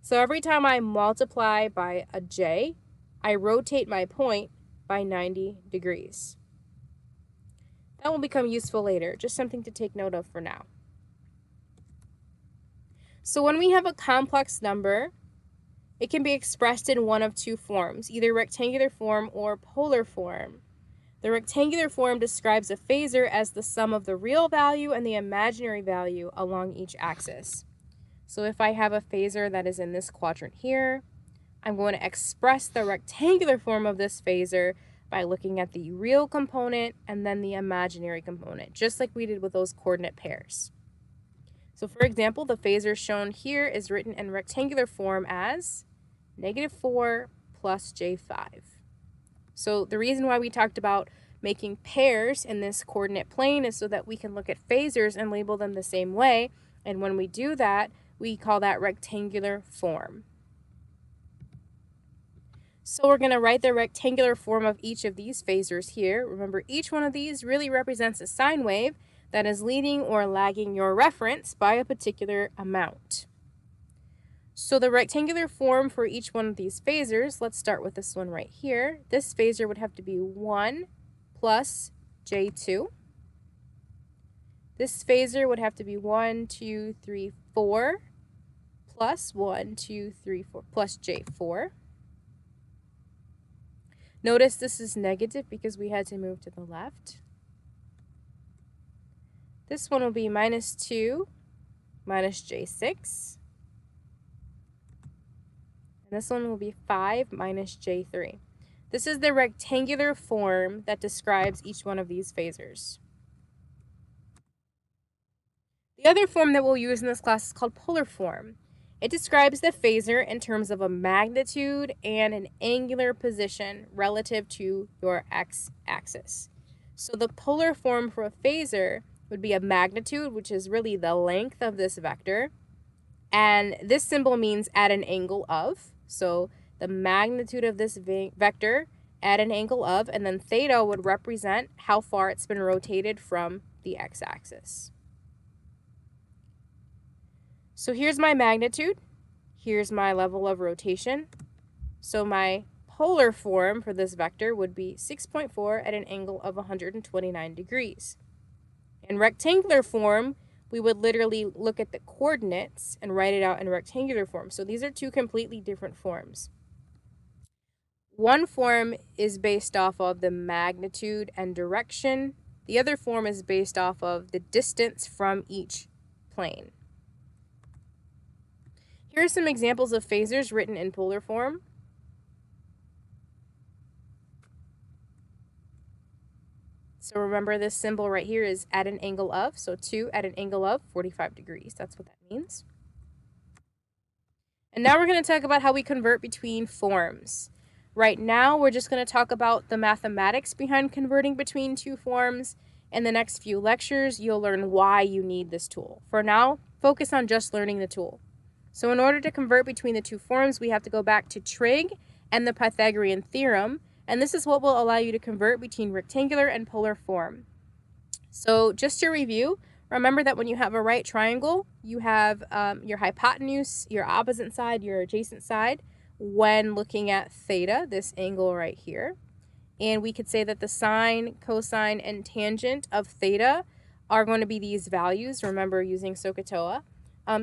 So every time I multiply by a J, I rotate my point by 90 degrees. That will become useful later, just something to take note of for now. So when we have a complex number, it can be expressed in one of two forms, either rectangular form or polar form. The rectangular form describes a phasor as the sum of the real value and the imaginary value along each axis. So if I have a phasor that is in this quadrant here, I'm going to express the rectangular form of this phasor by looking at the real component and then the imaginary component, just like we did with those coordinate pairs. So for example, the phasor shown here is written in rectangular form as -4 plus J5. So the reason why we talked about making pairs in this coordinate plane is so that we can look at phasors and label them the same way. And when we do that, we call that rectangular form. So we're going to write the rectangular form of each of these phasors here. Remember, each one of these really represents a sine wave that is leading or lagging your reference by a particular amount. So the rectangular form for each one of these phasors, let's start with this one right here. This phasor would have to be 1 plus J2. This phasor would have to be 1, 2, 3, 4 plus 1, 2, 3, 4 plus J4. Notice this is negative because we had to move to the left. This one will be -2 minus J6. And this one will be 5 minus J3. This is the rectangular form that describes each one of these phasors. The other form that we'll use in this class is called polar form. It describes the phasor in terms of a magnitude and an angular position relative to your x-axis. So the polar form for a phasor would be a magnitude, which is really the length of this vector. And this symbol means at an angle of. So the magnitude of this vector at an angle of, and then theta would represent how far it's been rotated from the x-axis. So here's my magnitude. Here's my level of rotation. So my polar form for this vector would be 6.4 at an angle of 129 degrees. In rectangular form, we would literally look at the coordinates and write it out in rectangular form. So these are two completely different forms. One form is based off of the magnitude and direction. The other form is based off of the distance from each plane. Here are some examples of phasors written in polar form. So remember, this symbol right here is at an angle of, so 2 at an angle of 45 degrees. That's what that means. And now we're going to talk about how we convert between forms. Right now, we're just going to talk about the mathematics behind converting between two forms. In the next few lectures, you'll learn why you need this tool. For now, focus on just learning the tool. So in order to convert between the two forms, we have to go back to trig and the Pythagorean theorem. And this is what will allow you to convert between rectangular and polar form. So just to review, remember that when you have a right triangle, you have your hypotenuse, your opposite side, your adjacent side, when looking at theta, this angle right here. And we could say that the sine, cosine, and tangent of theta are going to be these values, remember using SOHCAHTOA.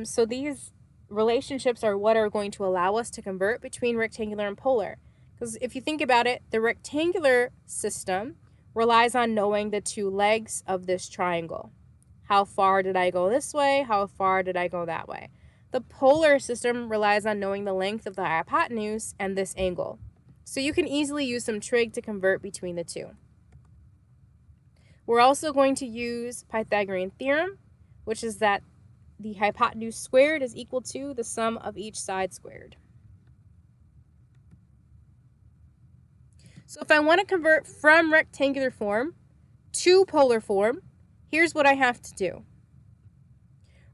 So these relationships are what are going to allow us to convert between rectangular and polar. Because if you think about it, the rectangular system relies on knowing the two legs of this triangle. How far did I go this way? How far did I go that way? The polar system relies on knowing the length of the hypotenuse and this angle. So you can easily use some trig to convert between the two. We're also going to use Pythagorean theorem, which is that the hypotenuse squared is equal to the sum of each side squared. So if I want to convert from rectangular form to polar form, here's what I have to do.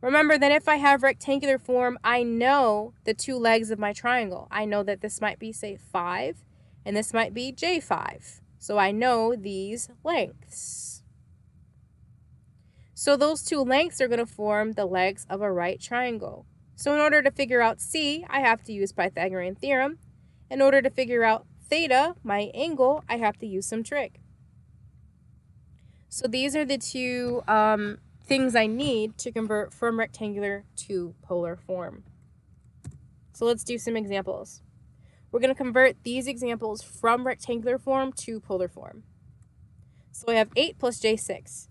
Remember that if I have rectangular form, I know the two legs of my triangle. I know that this might be, say, 5, and this might be J5. So I know these lengths. So those two lengths are going to form the legs of a right triangle. So in order to figure out C, I have to use Pythagorean theorem. In order to figure out theta, my angle, I have to use some trig. So these are the two things I need to convert from rectangular to polar form. So let's do some examples. We're going to convert these examples from rectangular form to polar form. So I have 8 plus J6.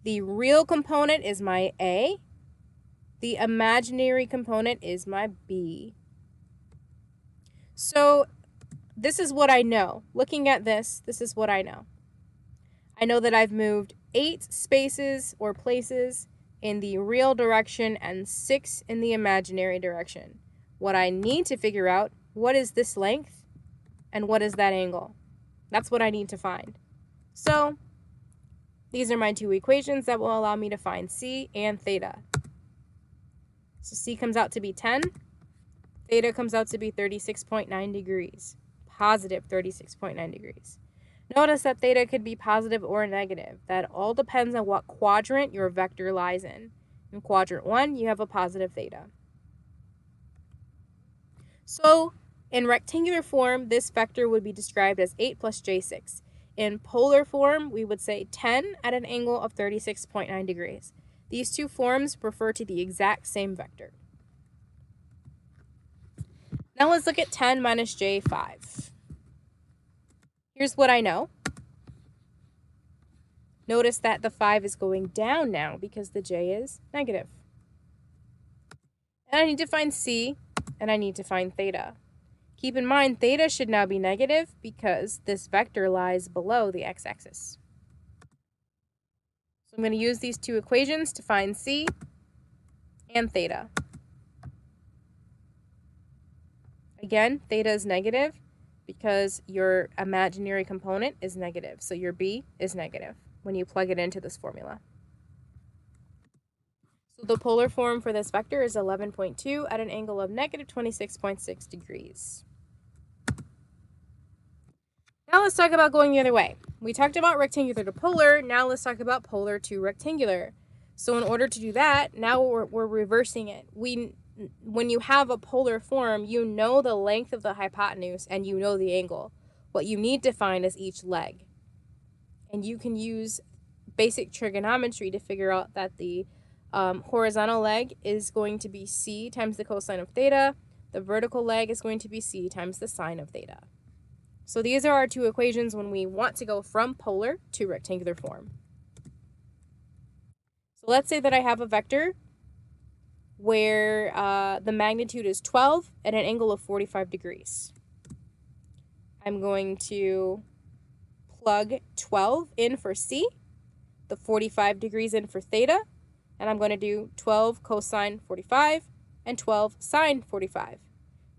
The real component is my A. The imaginary component is my B. So this is what I know. Looking at this, this is what I know. I know that I've moved 8 spaces or places in the real direction and 6 in the imaginary direction. What I need to figure out, what is this length and what is that angle? That's what I need to find. So these are my two equations that will allow me to find C and theta. So C comes out to be 10. Theta comes out to be 36.9 degrees. Positive 36.9 degrees. Notice that theta could be positive or negative. That all depends on what quadrant your vector lies in. In quadrant 1, you have a positive theta. So in rectangular form, this vector would be described as 8 plus J6. In polar form, we would say 10 at an angle of 36.9 degrees. These two forms refer to the exact same vector. Now let's look at 10 minus J5. Here's what I know. Notice that the 5 is going down now because the J is negative. And I need to find C, and I need to find theta. Keep in mind, theta should now be negative because this vector lies below the x-axis. So I'm going to use these two equations to find C and theta. Again, theta is negative because your imaginary component is negative. So your B is negative when you plug it into this formula. So the polar form for this vector is 11.2 at an angle of negative 26.6 degrees. Now let's talk about going the other way. We talked about rectangular to polar. Now let's talk about polar to rectangular. So in order to do that, now we're reversing it. When you have a polar form, you know the length of the hypotenuse and you know the angle. What you need to find is each leg. And you can use basic trigonometry to figure out that the horizontal leg is going to be C times the cosine of theta. The vertical leg is going to be C times the sine of theta. So these are our two equations when we want to go from polar to rectangular form. So let's say that I have a vector where the magnitude is 12 at an angle of 45 degrees. I'm going to plug 12 in for C, the 45 degrees in for theta, and I'm going to do 12 cosine 45 and 12 sine 45.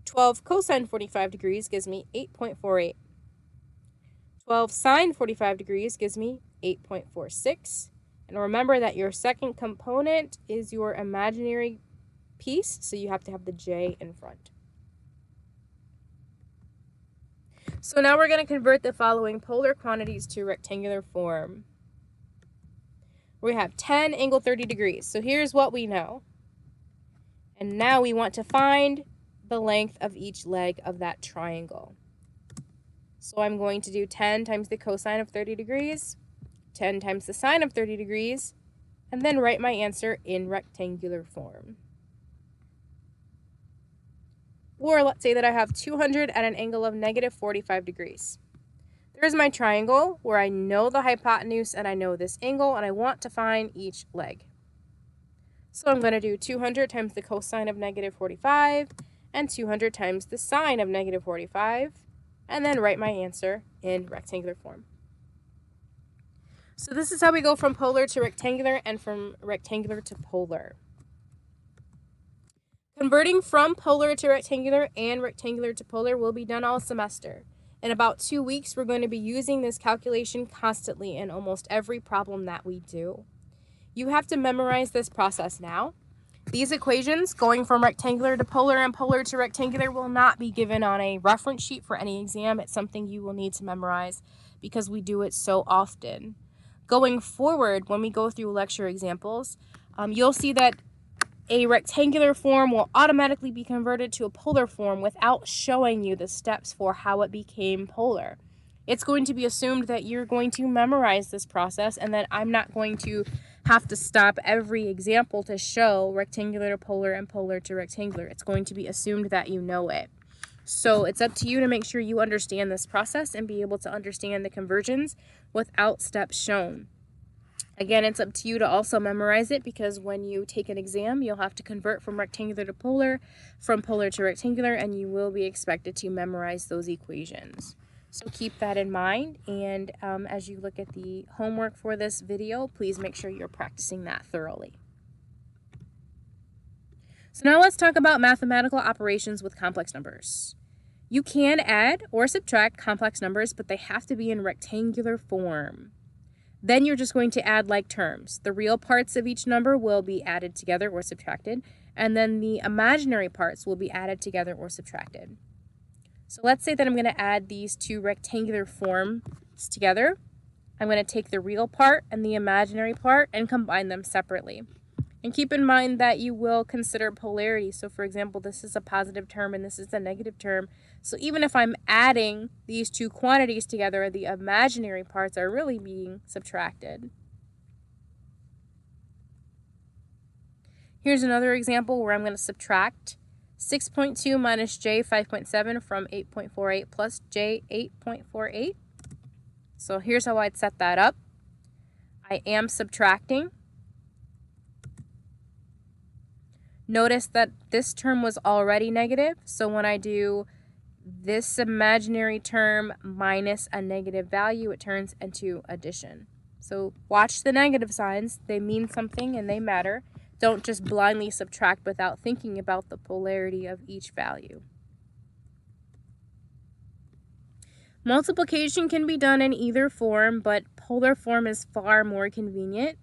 12 cosine 45 degrees gives me 8.48. 12 sine 45 degrees gives me 8.46. And remember that your second component is your imaginary piece, so you have to have the J in front. So now we're going to convert the following polar quantities to rectangular form. We have 10 angle 30 degrees. So here's what we know. And now we want to find the length of each leg of that triangle. So I'm going to do 10 times the cosine of 30 degrees, 10 times the sine of 30 degrees, and then write my answer in rectangular form. Or let's say that I have 200 at an angle of negative 45 degrees. There's my triangle where I know the hypotenuse and I know this angle, and I want to find each leg. So I'm going to do 200 times the cosine of negative 45 and 200 times the sine of negative 45, and then write my answer in rectangular form. So this is how we go from polar to rectangular and from rectangular to polar. Converting from polar to rectangular and rectangular to polar will be done all semester. In about 2 weeks, we're going to be using this calculation constantly in almost every problem that we do. You have to memorize this process now. These equations, going from rectangular to polar and polar to rectangular, will not be given on a reference sheet for any exam. It's something you will need to memorize because we do it so often. Going forward, when we go through lecture examples, you'll see that a rectangular form will automatically be converted to a polar form without showing you the steps for how it became polar. It's going to be assumed that you're going to memorize this process and that I'm not going to have to stop every example to show rectangular to polar and polar to rectangular. It's going to be assumed that you know it. So it's up to you to make sure you understand this process and be able to understand the conversions without steps shown. Again, it's up to you to also memorize it because when you take an exam, you'll have to convert from rectangular to polar, from polar to rectangular, and you will be expected to memorize those equations. So keep that in mind, and as you look at the homework for this video, please make sure you're practicing that thoroughly. So now let's talk about mathematical operations with complex numbers. You can add or subtract complex numbers, but they have to be in rectangular form. Then you're just going to add like terms. The real parts of each number will be added together or subtracted, and then the imaginary parts will be added together or subtracted. So let's say that I'm going to add these two rectangular forms together. I'm going to take the real part and the imaginary part and combine them separately. And keep in mind that you will consider polarity. So for example, this is a positive term and this is a negative term. So even if I'm adding these two quantities together, the imaginary parts are really being subtracted. Here's another example where I'm going to subtract 6.2 minus j 5.7 from 8.48 plus j 8.48. So here's how I'd set that up. I am subtracting. Notice that this term was already negative, so when I do this imaginary term minus a negative value, it turns into addition. So watch the negative signs. They mean something and they matter. Don't just blindly subtract without thinking about the polarity of each value. Multiplication can be done in either form, but polar form is far more convenient.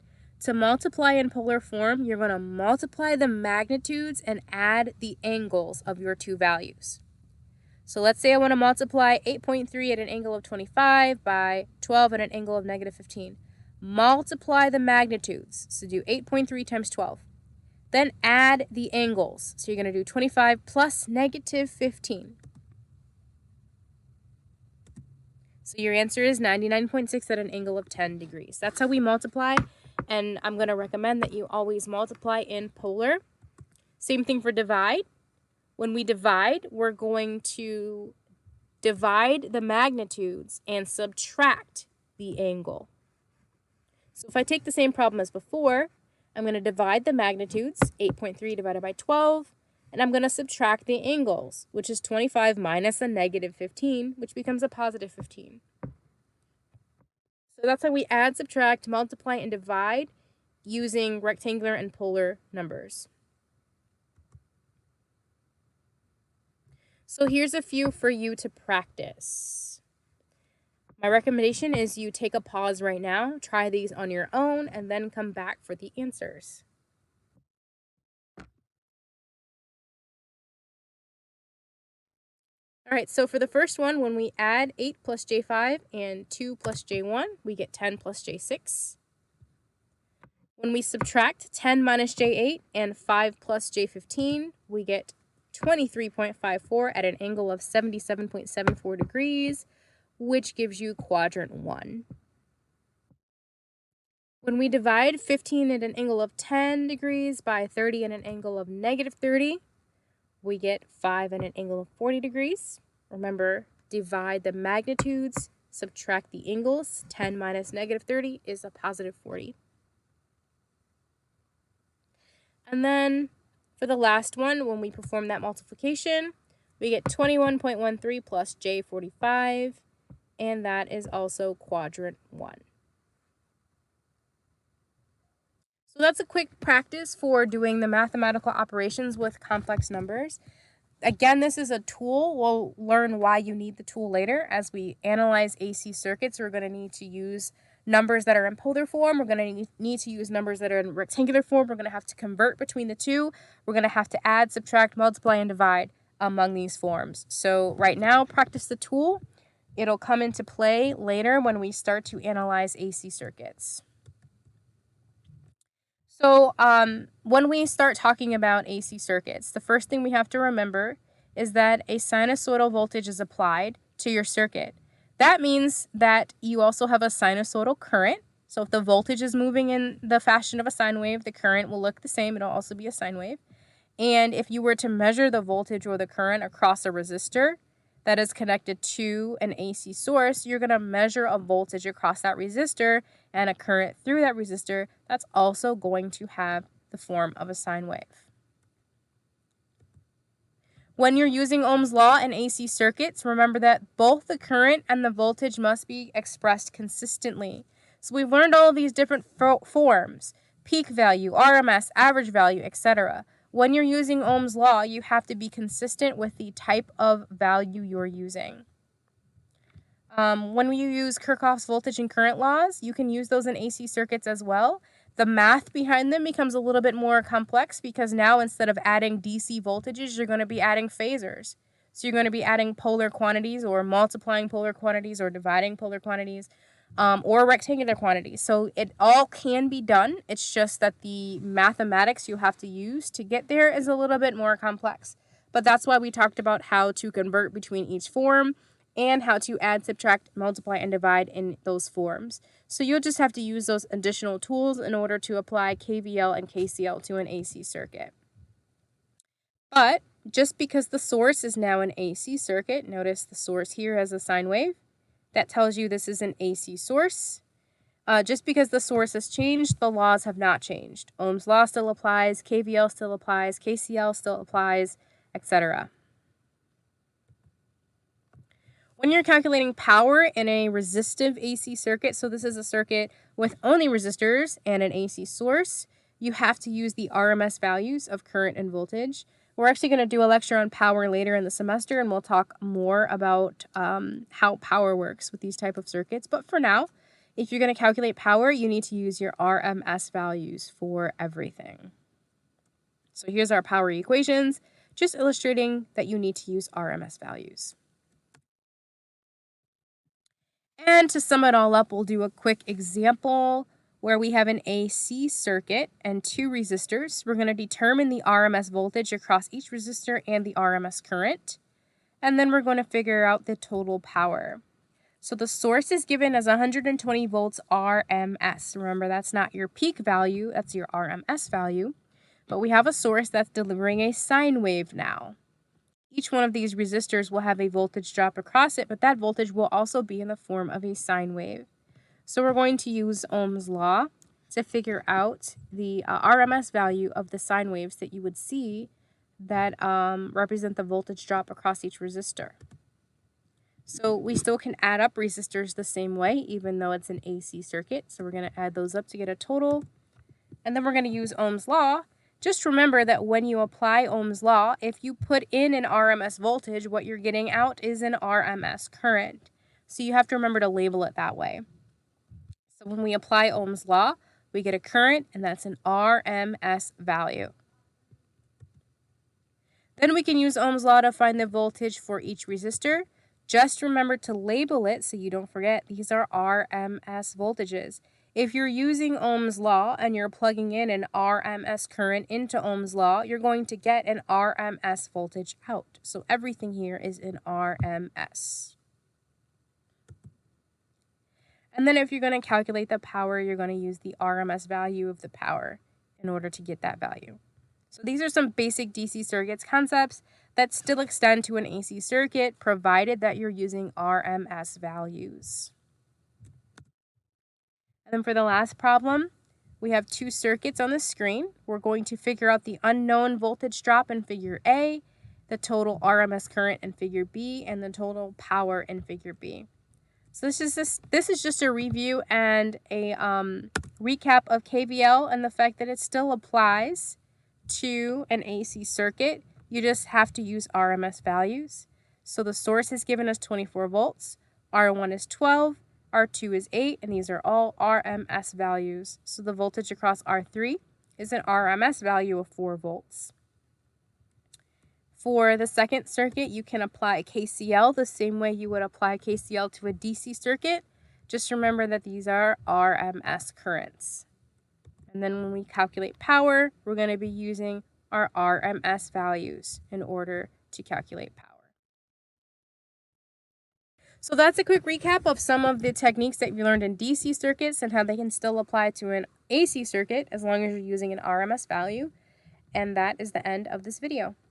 To multiply in polar form, you're going to multiply the magnitudes and add the angles of your two values. So let's say I want to multiply 8.3 at an angle of 25 by 12 at an angle of negative 15. Multiply the magnitudes. So do 8.3 times 12. Then add the angles. So you're going to do 25 plus negative 15. So your answer is 99.6 at an angle of 10 degrees. That's how we multiply. And I'm going to recommend that you always multiply in polar. Same thing for divide. When we divide, we're going to divide the magnitudes and subtract the angle. So if I take the same problem as before, I'm going to divide the magnitudes, 8.3 divided by 12, and I'm going to subtract the angles, which is 25 minus a negative 15, which becomes a positive 15. So that's how we add, subtract, multiply, and divide using rectangular and polar numbers. So here's a few for you to practice. My recommendation is you take a pause right now, try these on your own, and then come back for the answers. All right, so for the first one, when we add 8 plus j5 and 2 plus j1, we get 10 plus j6. When we subtract 10 minus j8 and 5 plus j15, we get 23.54 at an angle of 77.74 degrees, which gives you quadrant 1. When we divide 15 at an angle of 10 degrees by 30 at an angle of negative 30, we get 5 at an angle of 40 degrees. Remember, divide the magnitudes, subtract the angles. 10 minus negative 30 is a positive 40. And then for the last one, when we perform that multiplication, we get 21.13 plus J45, and that is also quadrant 1. So that's a quick practice for doing the mathematical operations with complex numbers. Again, this is a tool. We'll learn why you need the tool later. As we analyze AC circuits, we're going to need to use numbers that are in polar form. We're going to need to use numbers that are in rectangular form. We're going to have to convert between the two. We're going to have to add, subtract, multiply, and divide among these forms. So right now, practice the tool. It'll come into play later when we start to analyze AC circuits. So when we start talking about AC circuits, the first thing we have to remember is that a sinusoidal voltage is applied to your circuit. That means that you also have a sinusoidal current. So if the voltage is moving in the fashion of a sine wave, the current will look the same. It'll also be a sine wave. And if you were to measure the voltage or the current across a resistor that is connected to an AC source, you're going to measure a voltage across that resistor and a current through that resistor that's also going to have the form of a sine wave. When you're using Ohm's law in AC circuits, remember that both the current and the voltage must be expressed consistently. So we've learned all of these different forms: peak value, RMS, average value, etc. When you're using Ohm's law, you have to be consistent with the type of value you're using. When you use Kirchhoff's voltage and current laws, you can use those in AC circuits as well. The math behind them becomes a little bit more complex because now instead of adding DC voltages, you're going to be adding phasors. So you're going to be adding polar quantities or multiplying polar quantities or dividing polar quantities or rectangular quantities. So it all can be done. It's just that the mathematics you have to use to get there is a little bit more complex. But that's why we talked about how to convert between each form and how to add, subtract, multiply, and divide in those forms. So you'll just have to use those additional tools in order to apply KVL and KCL to an AC circuit. But just because the source is now an AC circuit, notice the source here has a sine wave. That tells you this is an AC source. Just because the source has changed, the laws have not changed. Ohm's law still applies, KVL still applies, KCL still applies, etc. When you're calculating power in a resistive AC circuit, so this is a circuit with only resistors and an AC source, you have to use the RMS values of current and voltage. We're actually going to do a lecture on power later in the semester, and we'll talk more about how power works with these type of circuits. But for now, if you're going to calculate power, you need to use your RMS values for everything. So here's our power equations, just illustrating that you need to use RMS values. And to sum it all up, we'll do a quick example where we have an AC circuit and two resistors. We're going to determine the RMS voltage across each resistor and the RMS current. And then we're going to figure out the total power. So the source is given as 120 volts RMS. Remember, that's not your peak value, that's your RMS value. But we have a source that's delivering a sine wave now. Each one of these resistors will have a voltage drop across it, but that voltage will also be in the form of a sine wave. So we're going to use Ohm's law to figure out the RMS value of the sine waves that you would see that represent the voltage drop across each resistor. So we still can add up resistors the same way, even though it's an AC circuit. So we're going to add those up to get a total. And then we're going to use Ohm's law. Just remember that when you apply Ohm's law, if you put in an RMS voltage, what you're getting out is an RMS current. So you have to remember to label it that way. So when we apply Ohm's law, we get a current, and that's an RMS value. Then we can use Ohm's law to find the voltage for each resistor. Just remember to label it so you don't forget these are RMS voltages. If you're using Ohm's law and you're plugging in an RMS current into Ohm's law, you're going to get an RMS voltage out. So everything here is in RMS. And then if you're going to calculate the power, you're going to use the RMS value of the power in order to get that value. So these are some basic DC circuits concepts that still extend to an AC circuit, provided that you're using RMS values. And then for the last problem, we have two circuits on the screen. We're going to figure out the unknown voltage drop in figure A, the total RMS current in figure B, and the total power in figure B. So this is just a review and a recap of KVL and the fact that it still applies to an AC circuit. You just have to use RMS values. So the source has given us 24 volts, R1 is 12, R2 is 8, and these are all RMS values. So the voltage across R3 is an RMS value of 4 volts. For the second circuit, you can apply KCL the same way you would apply KCL to a DC circuit. Just remember that these are RMS currents. And then when we calculate power, we're going to be using our RMS values in order to calculate power. So that's a quick recap of some of the techniques that you learned in DC circuits and how they can still apply to an AC circuit as long as you're using an RMS value. And that is the end of this video.